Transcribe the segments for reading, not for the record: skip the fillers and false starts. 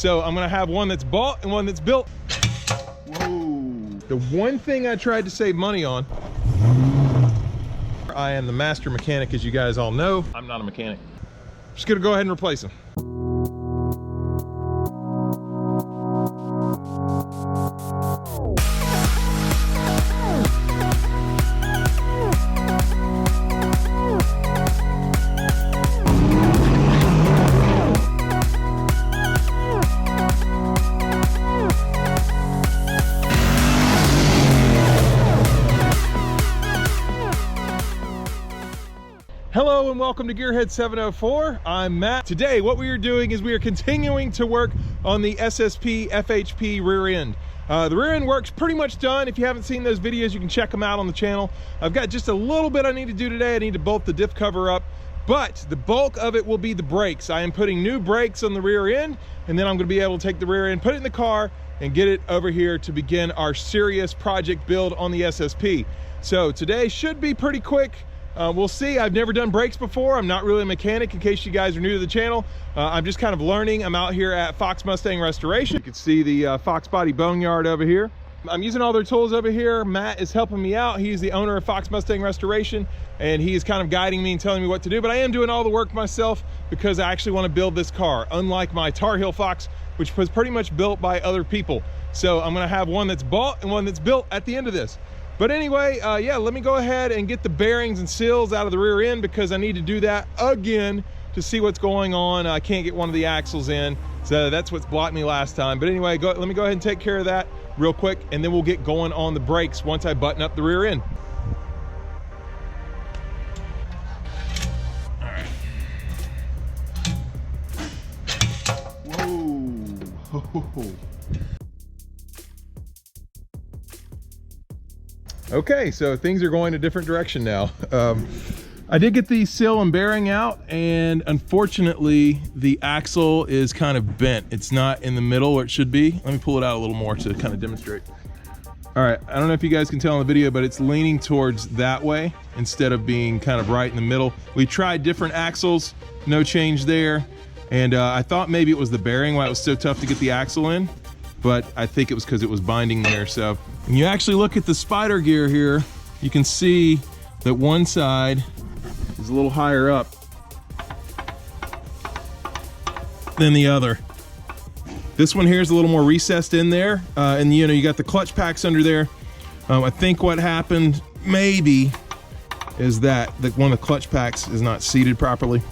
So I'm gonna have one that's bought and one that's built. Whoa. The one thing I tried to save money on, I am the master mechanic, as you guys all know. I'm not a mechanic. I'm just gonna go ahead and replace them. Hello and welcome to Gearhead 704. I'm Matt. Today what we are doing is we are continuing to work on the SSP FHP rear end. The rear end work's pretty much done. If you haven't seen those videos, you can check them out on the channel. I've got just a little bit I need to do today. I need to bolt the diff cover up, but the bulk of it will be the brakes. I am putting new brakes on the rear end, and then I'm going to be able to take the rear end, put it in the car, and get it over here to begin our serious project build on the SSP. So today should be pretty quick. We'll see. I've never done brakes before. I'm not really a mechanic, in case you guys are new to the channel. I'm just kind of learning. I'm out here at Fox Mustang Restoration. You can see the FoxBody boneyard over here. I'm using all their tools over here. Matt is helping me out. He's the owner of Fox Mustang Restoration, and he is kind of guiding me and telling me what to do. But I am doing all the work myself because I actually want to build this car, unlike my Tar Heel Fox, which was pretty much built by other people. So I'm going to have one that's bought and one that's built at the end of this. But anyway, yeah, let me go ahead and get the bearings and seals out of the rear end, because I need to do that again to see what's going on. I can't get one of the axles in, so that's what's blocked me last time. But anyway, let me go ahead and take care of that real quick, and then we'll get going on the brakes once I button up the rear end. All right. Whoa. Okay, so things are going a different direction now. I did get the seal and bearing out, and unfortunately the axle is kind of bent. It's not in the middle where it should be. Let me pull it out a little more to kind of demonstrate. All right, I don't know if you guys can tell in the video, but it's leaning towards that way instead of being kind of right in the middle. We tried different axles, no change there. And I thought maybe it was the bearing why it was so tough to get the axle in, but I think it was because it was binding there. So when you actually look at the spider gear here, you can see that one side is a little higher up than the other. This one here is a little more recessed in there, and you know, you got the clutch packs under there. I think what happened maybe is that one of the clutch packs is not seated properly.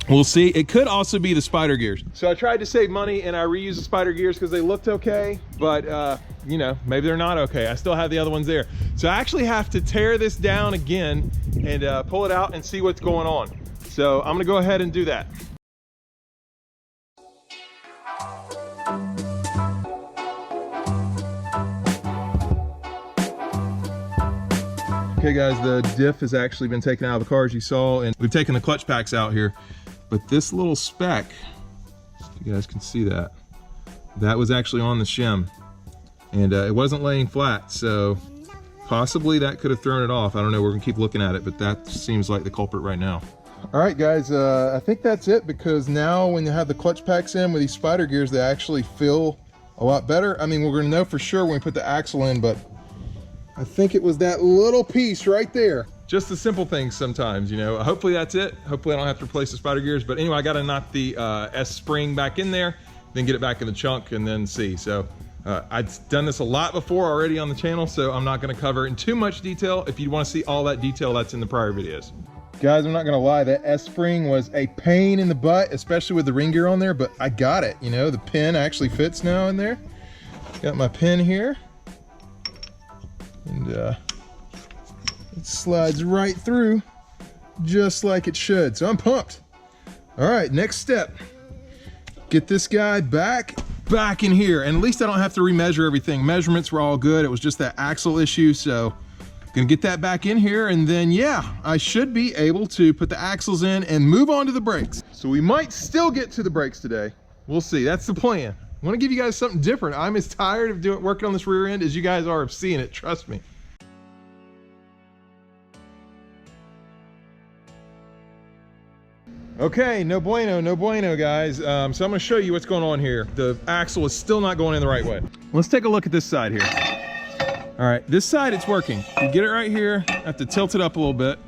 We'll see. It could also be the spider gears. So I tried to save money and I reused the spider gears because they looked okay, but you know, maybe they're not okay. I still have the other ones there. So I actually have to tear this down again and pull it out and see what's going on. So I'm gonna go ahead and do that. Okay guys, the diff has actually been taken out of the car, as you saw, and we've taken the clutch packs out here. But this little speck, you guys can see that, that was actually on the shim, and it wasn't laying flat, so possibly that could have thrown it off. I don't know, we're gonna keep looking at it, but that seems like the culprit right now. All right guys, I think that's it, because now when you have the clutch packs in with these spider gears, they actually feel a lot better. I mean, we're gonna know for sure when we put the axle in, but I think it was that little piece right there. Just the simple things sometimes, you know. Hopefully that's it. Hopefully I don't have to replace the spider gears. But anyway, I gotta knock the S-spring back in there, then get it back in the chunk and then see. So I've done this a lot before already on the channel, so I'm not gonna cover in too much detail. If you wanna see all that detail, that's in the prior videos. Guys, I'm not gonna lie, that S-spring was a pain in the butt, especially with the ring gear on there, but I got it, you know. The pin actually fits now in there. Got my pin here. And it slides right through just like it should. So I'm pumped. All right, next step. Get this guy back in here. And at least I don't have to remeasure everything. Measurements were all good. It was just that axle issue. So gonna get that back in here, and then yeah, I should be able to put the axles in and move on to the brakes. So we might still get to the brakes today. We'll see, that's the plan. I want to give you guys something different. I'm as tired of working on this rear end as you guys are of seeing it, trust me. Okay, no bueno, guys. So I'm gonna show you what's going on here. The axle is still not going in the right way. Let's take a look at this side here. All right, this side it's working. You get it right here. I have to tilt it up a little bit.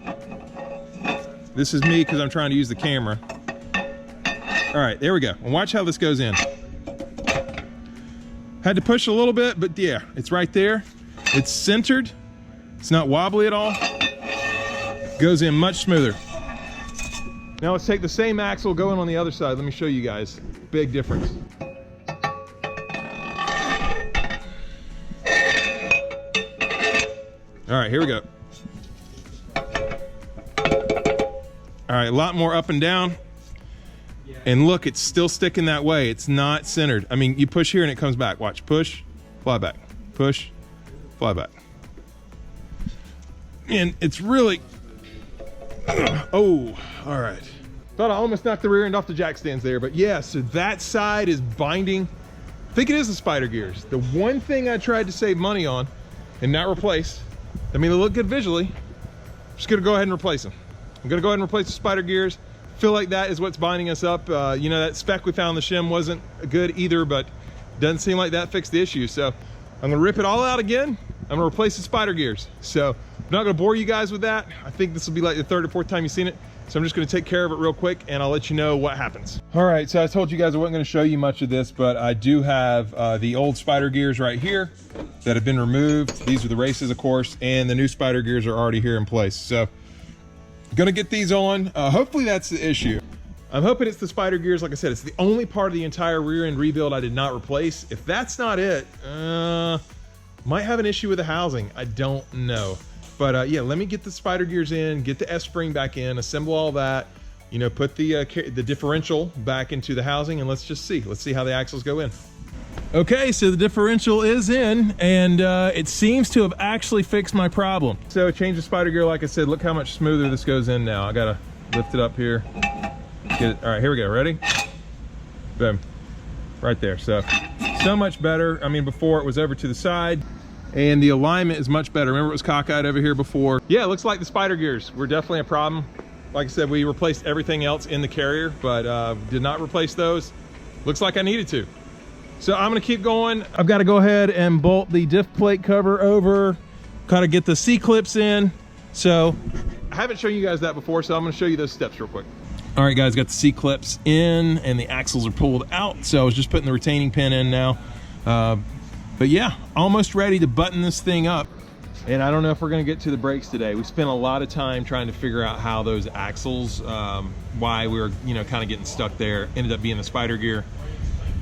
This is me because I'm trying to use the camera. All right, there we go. And watch how this goes in. Had to push a little bit, but yeah, it's right there. It's centered. It's not wobbly at all. Goes in much smoother. Now let's take the same axle, go in on the other side. Let me show you guys. Big difference. All right, here we go. All right, a lot more up and down. And look, it's still sticking that way. It's not centered. I mean, you push here and it comes back. Watch, push, fly back, push, fly back. And it's really, oh, all right. Thought I almost knocked the rear end off the jack stands there, but yeah, so that side is binding. I think it is the spider gears. The one thing I tried to save money on and not replace, I mean, they look good visually. I'm just gonna go ahead and replace them. I'm gonna go ahead and replace the spider gears. Feel like that is what's binding us up. You know, that spec we found in the shim wasn't good either, but doesn't seem like that fixed the issue. So I'm gonna rip it all out again. I'm gonna replace the spider gears. So I'm not gonna bore you guys with that. I think this will be like the third or fourth time you've seen it. So I'm just gonna take care of it real quick and I'll let you know what happens. All right, so I told you guys I wasn't gonna show you much of this, but I do have the old spider gears right here that have been removed. These are the races, of course, and the new spider gears are already here in place. So gonna get these on. Hopefully that's the issue. I'm hoping it's the spider gears. Like I said, it's the only part of the entire rear end rebuild I did not replace. If that's not it, might have an issue with the housing. I don't know. But yeah, let me get the spider gears in, get the S-spring back in, assemble all that, you know, put the differential back into the housing, and let's just see. Let's see how the axles go in. Okay, so the differential is in, and it seems to have actually fixed my problem. So change the spider gear, like I said. Look how much smoother this goes in now. I gotta lift it up here. Get it. All right, here we go. Ready? Boom. Right there. So much better. I mean, before it was over to the side, and the alignment is much better. Remember, it was cockeyed over here before. Yeah, it looks like the spider gears were definitely a problem. Like I said, we replaced everything else in the carrier, but did not replace those. Looks like I needed to. So I'm gonna keep going. I've got to go ahead and bolt the diff plate cover over, kind of get the C-clips in. So I haven't shown you guys that before, so I'm gonna show you those steps real quick. All right, guys, got the C-clips in and the axles are pulled out. So I was just putting the retaining pin in now. But yeah, almost ready to button this thing up. And I don't know if we're gonna get to the brakes today. We spent a lot of time trying to figure out how those axles, why we were, you know, kind of getting stuck there, ended up being the spider gear.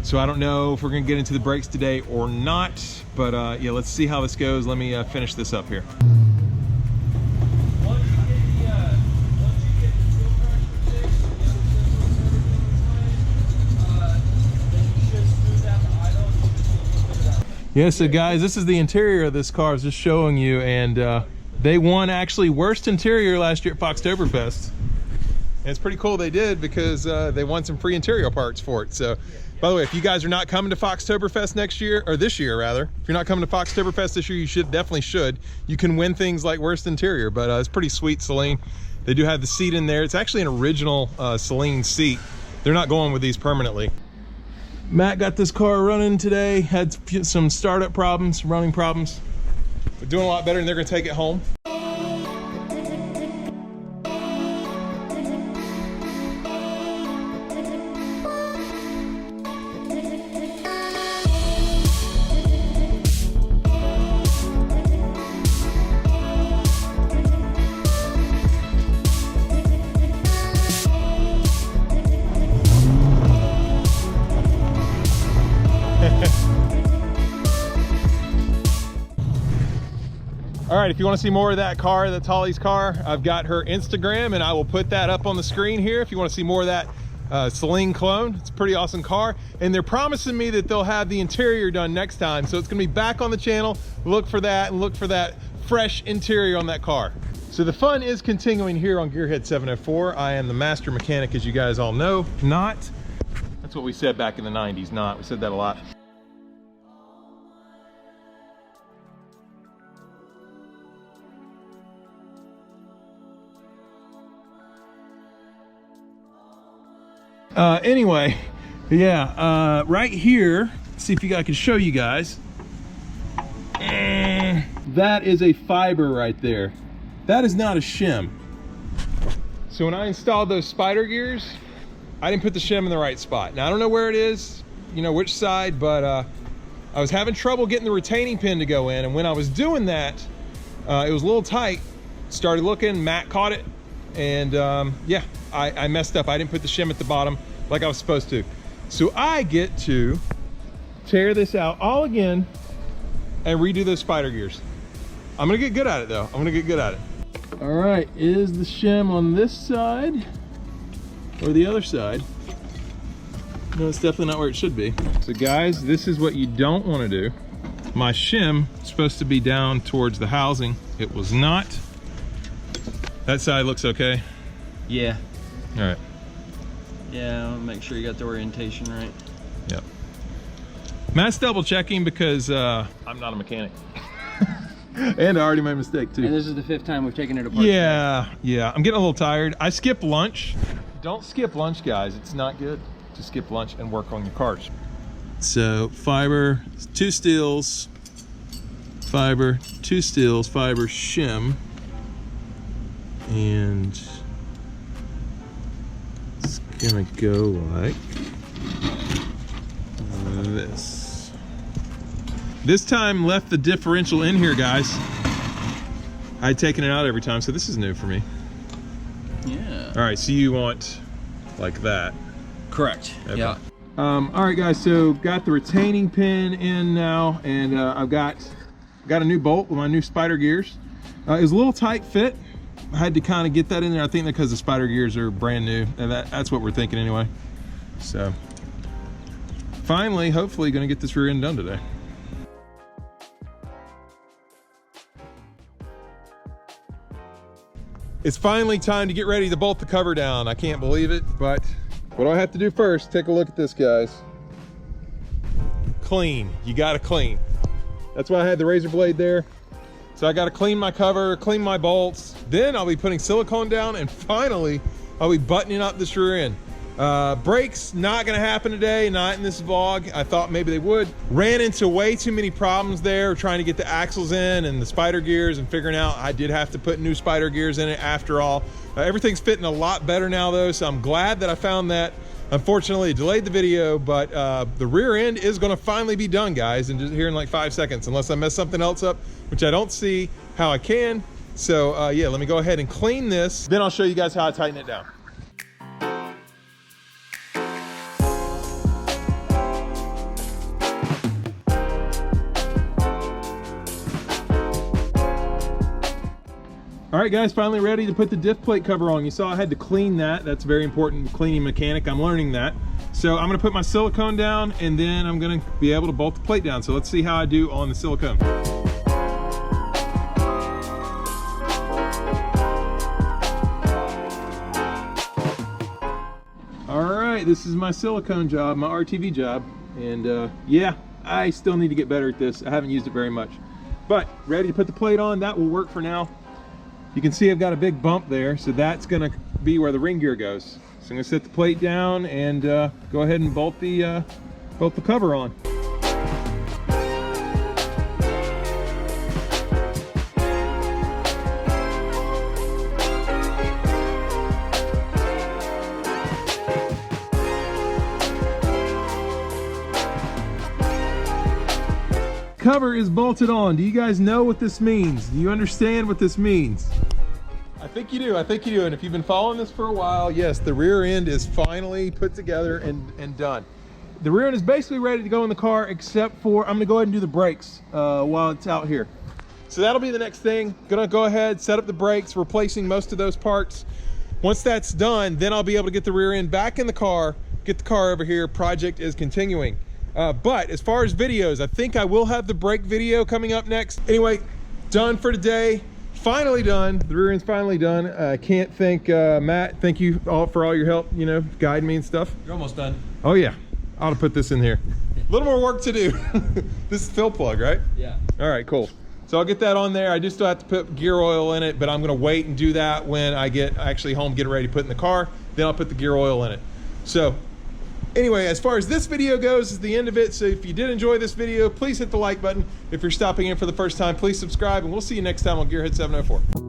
So I don't know if we're gonna get into the brakes today or not, but yeah, let's see how this goes. Let me finish this up here. Yeah, so guys, this is the interior of this car I was just showing you, and they won actually worst interior last year at FoxToberfest. And it's pretty cool they did, because they won some free interior parts for it. So, by the way, if you guys are not coming to FoxToberfest next year, or this year rather, if you're not coming to FoxToberfest this year, you definitely should. You can win things like worst interior, but it's pretty sweet, Celine. They do have the seat in there. It's actually an original Celine seat. They're not going with these permanently. Matt got this car running today, had some startup problems, running problems. They're doing a lot better, and they're gonna take it home. All right, if you want to see more of that car, that's Holly's car, I've got her Instagram, and I will put that up on the screen here if you want to see more of that Celine clone. It's a pretty awesome car, and they're promising me that they'll have the interior done next time, so it's going to be back on the channel. Look for that, and look for that fresh interior on that car. So the fun is continuing here on Gearhead 704. I am the master mechanic, as you guys all know. Not. That's what we said back in the 90s, not. We said that a lot. Anyway, yeah, right here, see if I can show you guys. That is a fiber right there. That is not a shim. So when I installed those spider gears, I didn't put the shim in the right spot. Now I don't know where it is, you know, which side, but I was having trouble getting the retaining pin to go in, and when I was doing that, it was a little tight. Started looking, Matt caught it, and yeah, I messed up. I didn't put the shim at the bottom like I was supposed to. So I get to tear this out all again and redo those spider gears. I'm gonna get good at it though. I'm gonna get good at it. All right, is the shim on this side or the other side? No, it's definitely not where it should be. So guys, this is what you don't want to do. My shim is supposed to be down towards the housing. It was not. That side looks okay? Yeah. All right. Yeah, I'll make sure you got the orientation right. Yep. Matt's double checking because I'm not a mechanic. And I already made a mistake too. And this is the 5th time we've taken it apart. Yeah, yeah. I'm getting a little tired. I skipped lunch. Don't skip lunch, guys. It's not good to skip lunch and work on your cars. So fiber, 2 steels, fiber, 2 steels, fiber, shim, and it's gonna go like this. This time left the differential in here, guys. I'd taken it out every time, so this is new for me. Yeah. All right, so you want like that. Correct. Okay. Yeah. All right, guys, so got the retaining pin in now, and I've got a new bolt with my new spider gears. It was a little tight fit. I had to kind of get that in there. I think that because the spider gears are brand new, and that's what we're thinking anyway. So finally, hopefully gonna get this rear end done today. It's finally time to get ready to bolt the cover down. I can't believe it, but what do I have to do first? Take a look at this, guys. Clean, you gotta clean. That's why I had the razor blade there. So I gotta clean my cover, clean my bolts. Then I'll be putting silicone down, and finally, I'll be buttoning up this rear end. Brakes, not gonna happen today, not in this vlog. I thought maybe they would. Ran into way too many problems there trying to get the axles in and the spider gears, and figuring out I did have to put new spider gears in it after all. Everything's fitting a lot better now though, so I'm glad that I found that. Unfortunately, it delayed the video, but the rear end is gonna finally be done, guys, and just here in like 5 seconds, unless I mess something else up, which I don't see how I can. So yeah, let me go ahead and clean this. Then I'll show you guys how I tighten it down. All right, guys, finally ready to put the diff plate cover on. You saw I had to clean that. That's very important, cleaning mechanic. I'm learning that. So I'm gonna put my silicone down, and then I'm gonna be able to bolt the plate down. So let's see how I do on the silicone. All right, this is my silicone job, my RTV job. And yeah, I still need to get better at this. I haven't used it very much. But ready to put the plate on. That will work for now. You can see I've got a big bump there, so that's gonna be where the ring gear goes. So I'm gonna set the plate down and go ahead and bolt the cover on. Cover is bolted on. Do you guys know what this means? Do you understand what this means? I think you do, and if you've been following this for a while, yes, the rear end is finally put together and done. The rear end is basically ready to go in the car, except for I'm gonna go ahead and do the brakes while it's out here. So that'll be the next thing. Gonna go ahead, set up the brakes, replacing most of those parts. Once that's done, then I'll be able to get the rear end back in the car, get the car over here. Project is continuing. But as far as videos, I think I will have the brake video coming up next. Anyway, done for today. Finally done. The rear end's finally done. I can't thank Matt. Thank you all for all your help, you know, guiding me and stuff. You're almost done. Oh yeah, I ought to put this in here. A little more work to do. This is fill plug, right? Yeah. All right, cool. So I'll get that on there. I do still have to put gear oil in it, but I'm gonna wait and do that when I get actually home, get it ready to put in the car. Then I'll put the gear oil in it. So Anyway, as far as this video goes, is the end of it. So if you did enjoy this video, please hit the like button. If you're stopping in for the first time, please subscribe, and we'll see you next time on Gearhead 704.